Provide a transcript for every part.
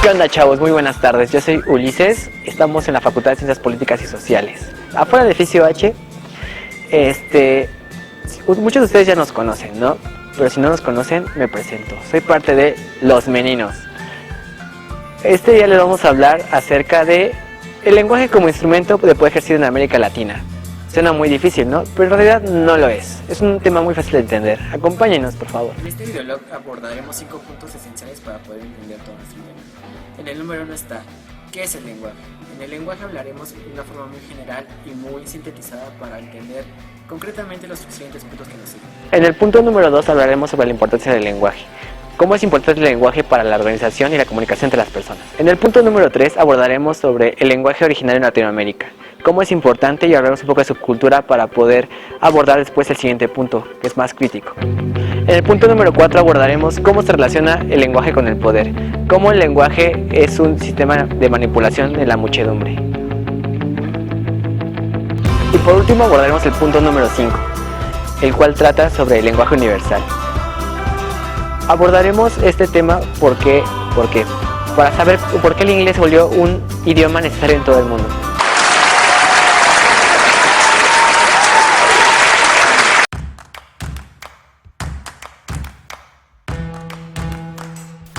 ¿Qué onda, chavos? Muy buenas tardes. Yo soy Ulises. Estamos en la Facultad de Ciencias Políticas y Sociales. Afuera del edificio H, muchos de ustedes ya nos conocen, ¿no? Pero si no nos conocen, me presento. Soy parte de Los Meninos. Este día les vamos a hablar acerca de el lenguaje como instrumento de poder ejercer en América Latina. Suena muy difícil, ¿no? Pero en realidad no lo es. Es un tema muy fácil de entender. Acompáñenos, por favor. En este videolog abordaremos 5 puntos esenciales para poder entender todo nuestro tema. En el número 1 está, ¿qué es el lenguaje? En el lenguaje hablaremos de una forma muy general y muy sintetizada para entender concretamente los siguientes puntos que nos siguen. En el punto número 2 hablaremos sobre la importancia del lenguaje. ¿Cómo es importante el lenguaje para la organización y la comunicación entre las personas? En el punto número 3 abordaremos sobre el lenguaje originario en Latinoamérica. Cómo es importante y hablaremos un poco de su cultura para poder abordar después el siguiente punto, que es más crítico. En el punto número 4 abordaremos cómo se relaciona el lenguaje con el poder, cómo el lenguaje es un sistema de manipulación de la muchedumbre. Y por último abordaremos el punto número 5, el cual trata sobre el lenguaje universal. Abordaremos este tema para saber por qué el inglés se volvió un idioma necesario en todo el mundo.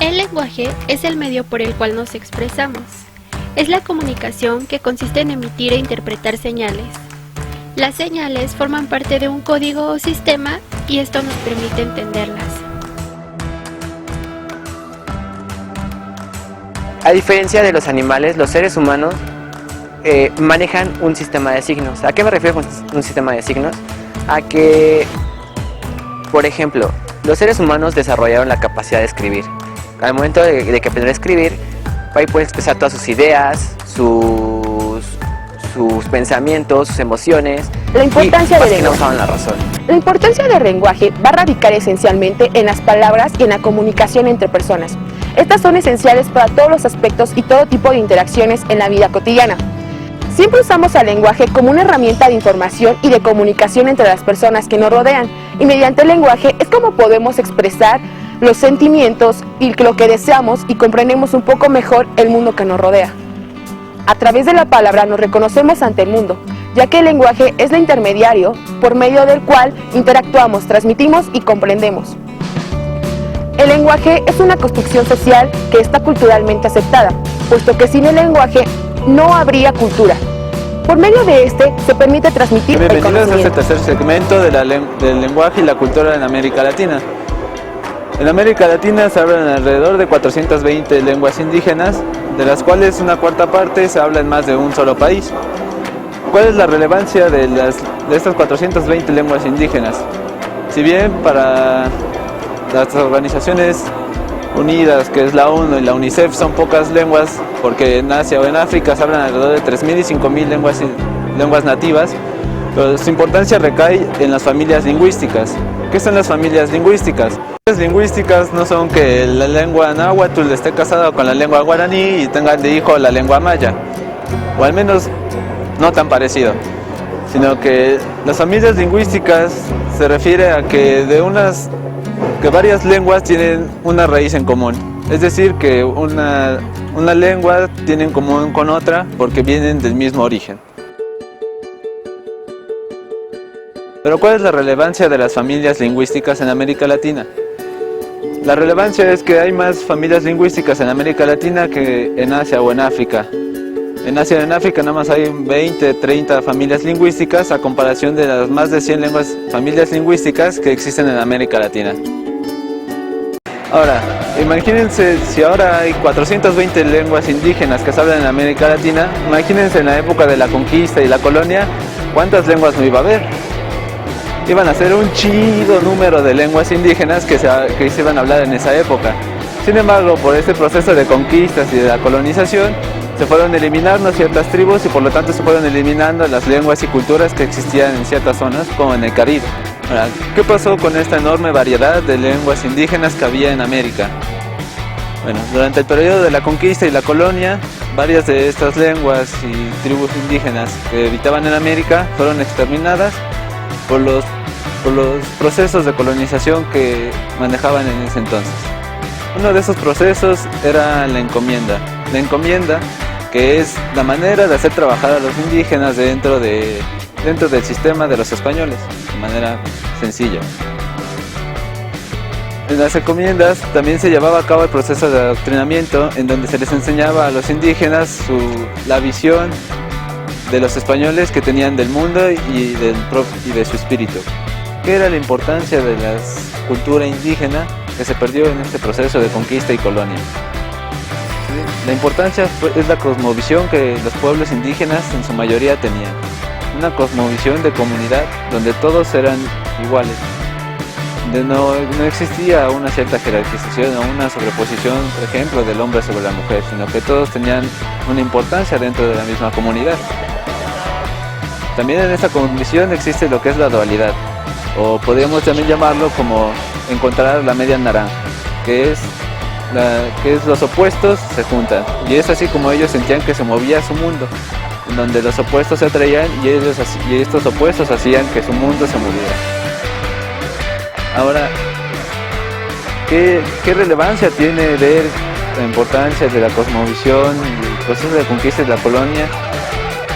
El lenguaje es el medio por el cual nos expresamos. Es la comunicación que consiste en emitir e interpretar señales. Las señales forman parte de un código o sistema y esto nos permite entenderlas. A diferencia de los animales, los seres humanos manejan un sistema de signos. ¿A qué me refiero con un sistema de signos? A que, por ejemplo, los seres humanos desarrollaron la capacidad de escribir. Al momento de que aprender a escribir, ahí puede expresar todas sus ideas, sus pensamientos, sus emociones. La importancia y del que no lenguaje. usaban la razón. La importancia del lenguaje va a radicar esencialmente en las palabras y en la comunicación entre personas. Estas son esenciales para todos los aspectos y todo tipo de interacciones en la vida cotidiana. Siempre usamos al lenguaje como una herramienta de información y de comunicación entre las personas que nos rodean, y mediante el lenguaje es como podemos expresar los sentimientos y lo que deseamos y comprendemos un poco mejor el mundo que nos rodea. A través de la palabra nos reconocemos ante el mundo, ya que el lenguaje es el intermediario por medio del cual interactuamos, transmitimos y comprendemos. El lenguaje es una construcción social que está culturalmente aceptada, puesto que sin el lenguaje no habría cultura. Por medio de este se permite transmitir el Bienvenidos a este conocimiento. tercer segmento del lenguaje y la cultura en América Latina. En América Latina se hablan alrededor de 420 lenguas indígenas, de las cuales una cuarta parte se habla en más de un solo país. ¿Cuál es la relevancia de estas 420 lenguas indígenas? Si bien para las organizaciones unidas, que es la ONU y la UNICEF, son pocas lenguas, porque en Asia o en África se hablan alrededor de 3.000 y 5.000 lenguas nativas, pero su importancia recae en las familias lingüísticas. ¿Qué son las familias lingüísticas? Las lingüísticas no son que la lengua náhuatl esté casada con la lengua guaraní y tengan de hijo la lengua maya, o al menos no tan parecido, sino que las familias lingüísticas se refiere a que varias lenguas tienen una raíz en común, es decir, que una lengua tiene en común con otra porque vienen del mismo origen. Pero ¿cuál es la relevancia de las familias lingüísticas en América Latina? La relevancia es que hay más familias lingüísticas en América Latina que en Asia o en África. En Asia y en África nada más hay 20, 30 familias lingüísticas a comparación de las más de 100 familias lingüísticas que existen en América Latina. Ahora, imagínense si ahora hay 420 lenguas indígenas que se hablan en América Latina, imagínense en la época de la conquista y la colonia, ¿cuántas lenguas no iba a haber? Iban a ser un chido número de lenguas indígenas que se iban a hablar en esa época. Sin embargo, por este proceso de conquistas y de la colonización, se fueron eliminando ciertas tribus y por lo tanto se fueron eliminando las lenguas y culturas que existían en ciertas zonas, como en el Caribe. Ahora, ¿qué pasó con esta enorme variedad de lenguas indígenas que había en América? Bueno, durante el periodo de la conquista y la colonia, varias de estas lenguas y tribus indígenas que habitaban en América fueron exterminadas por los procesos de colonización que manejaban en ese entonces. Uno de esos procesos era la encomienda. La encomienda, que es la manera de hacer trabajar a los indígenas dentro del sistema de los españoles, de manera sencilla. En las encomiendas también se llevaba a cabo el proceso de adoctrinamiento, en donde se les enseñaba a los indígenas la visión de los españoles que tenían del mundo y de su espíritu. ¿Qué era la importancia de la cultura indígena que se perdió en este proceso de conquista y colonia? ¿Sí? La importancia es la cosmovisión que los pueblos indígenas en su mayoría tenían. Una cosmovisión de comunidad donde todos eran iguales. No existía una cierta jerarquización o una sobreposición, por ejemplo, del hombre sobre la mujer, sino que todos tenían una importancia dentro de la misma comunidad. También en esta condición existe lo que es la dualidad, o podríamos también llamarlo como encontrar la media naranja, que es los opuestos se juntan, y es así como ellos sentían que se movía su mundo, en donde los opuestos se atraían y estos opuestos hacían que su mundo se moviera. Ahora, ¿qué relevancia tiene ver la importancia de la cosmovisión y el proceso de conquista de la colonia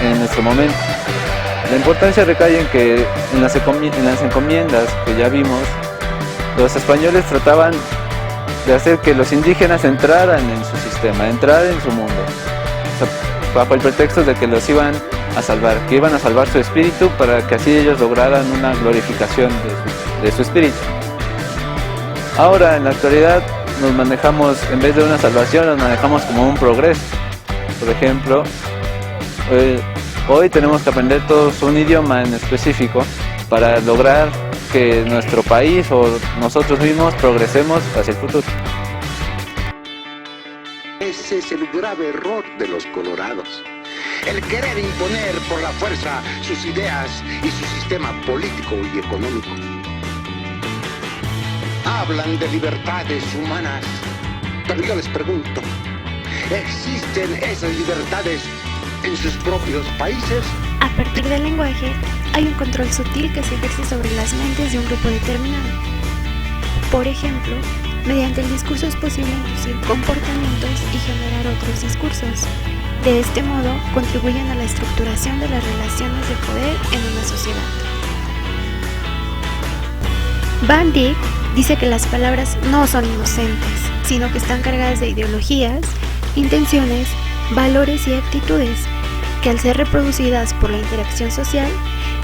en nuestro momento? La importancia recae en que en las encomiendas que ya vimos, los españoles trataban de hacer que los indígenas entraran en su sistema, entraran en su mundo, bajo el pretexto de que los iban a salvar, que iban a salvar su espíritu para que así ellos lograran una glorificación de su espíritu. Ahora, en la actualidad, nos manejamos, en vez de una salvación, nos manejamos como un progreso. Por ejemplo, hoy tenemos que aprender todos un idioma en específico para lograr que nuestro país o nosotros mismos progresemos hacia el futuro. Ese es el grave error de los colorados. El querer imponer por la fuerza sus ideas y su sistema político y económico. Hablan de libertades humanas, pero yo les pregunto, ¿existen esas libertades en sus propios países? A partir del lenguaje, hay un control sutil que se ejerce sobre las mentes de un grupo determinado. Por ejemplo, mediante el discurso es posible inducir comportamientos y generar otros discursos. De este modo, contribuyen a la estructuración de las relaciones de poder en una sociedad. Van Dyck dice que las palabras no son inocentes, sino que están cargadas de ideologías, intenciones, valores y actitudes, que al ser reproducidas por la interacción social,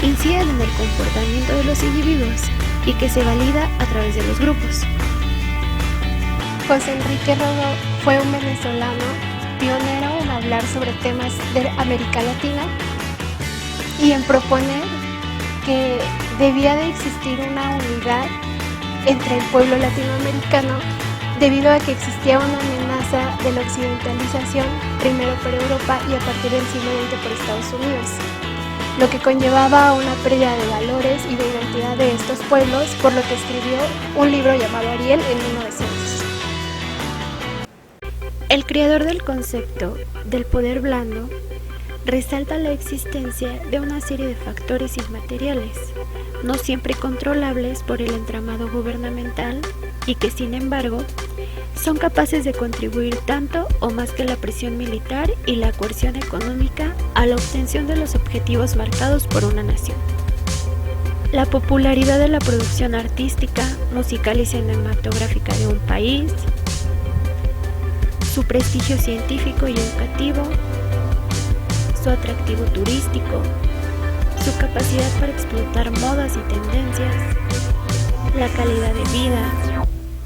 inciden en el comportamiento de los individuos y que se valida a través de los grupos. José Enrique Rodó fue un venezolano pionero en hablar sobre temas de América Latina y en proponer que debía de existir una unidad entre el pueblo latinoamericano debido a que existía una amenaza de la occidentalización, primero por Europa y a partir del siglo XX por Estados Unidos, lo que conllevaba a una pérdida de valores y de identidad de estos pueblos, por lo que escribió un libro llamado Ariel en 1900. El creador del concepto del poder blando resalta la existencia de una serie de factores inmateriales, no siempre controlables por el entramado gubernamental y que, sin embargo, son capaces de contribuir tanto o más que la presión militar y la coerción económica a la obtención de los objetivos marcados por una nación. La popularidad de la producción artística, musical y cinematográfica de un país, su prestigio científico y educativo, su atractivo turístico, su capacidad para explotar modas y tendencias, la calidad de vida,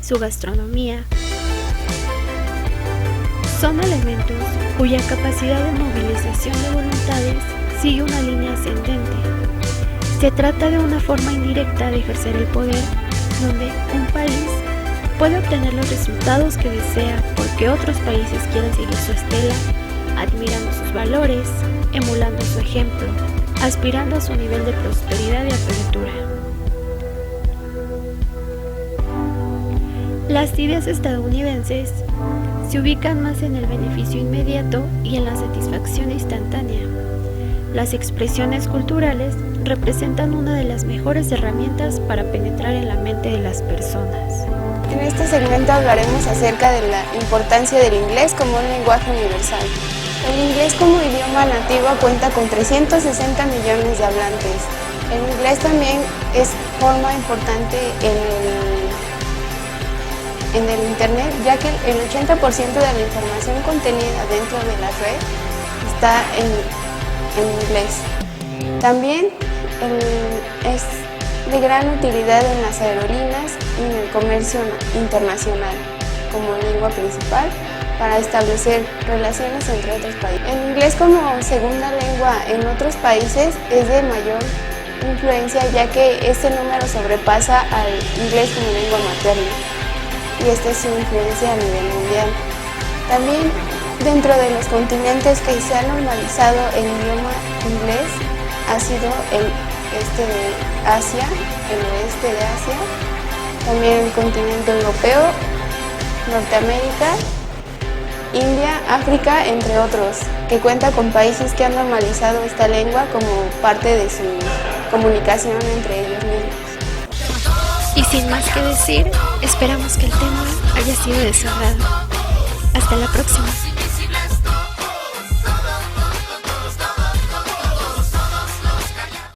su gastronomía, son elementos cuya capacidad de movilización de voluntades sigue una línea ascendente. Se trata de una forma indirecta de ejercer el poder, donde un país puede obtener los resultados que desea porque otros países quieren seguir su estela, admirando sus valores, emulando su ejemplo, aspirando a su nivel de prosperidad y apertura. Las ideas estadounidenses se ubican más en el beneficio inmediato y en la satisfacción instantánea. Las expresiones culturales representan una de las mejores herramientas para penetrar en la mente de las personas. En este segmento hablaremos acerca de la importancia del inglés como un lenguaje universal. El inglés como idioma nativo cuenta con 360 millones de hablantes. El inglés también es forma importante en el Internet, ya que el 80% de la información contenida dentro de la red está en inglés. También es de gran utilidad en las aerolíneas y en el comercio internacional como lengua principal para establecer relaciones entre otros países. El inglés como segunda lengua en otros países es de mayor influencia, ya que este número sobrepasa al inglés como lengua materna y esta es su influencia a nivel mundial. También dentro de los continentes que se ha normalizado el idioma inglés ha sido el este de Asia, el oeste de Asia, también el continente europeo, Norteamérica, India, África, entre otros, que cuenta con países que han normalizado esta lengua como parte de su comunicación entre ellos mismos. Y sin más que decir, esperamos que el tema haya sido de su agrado. Hasta la próxima.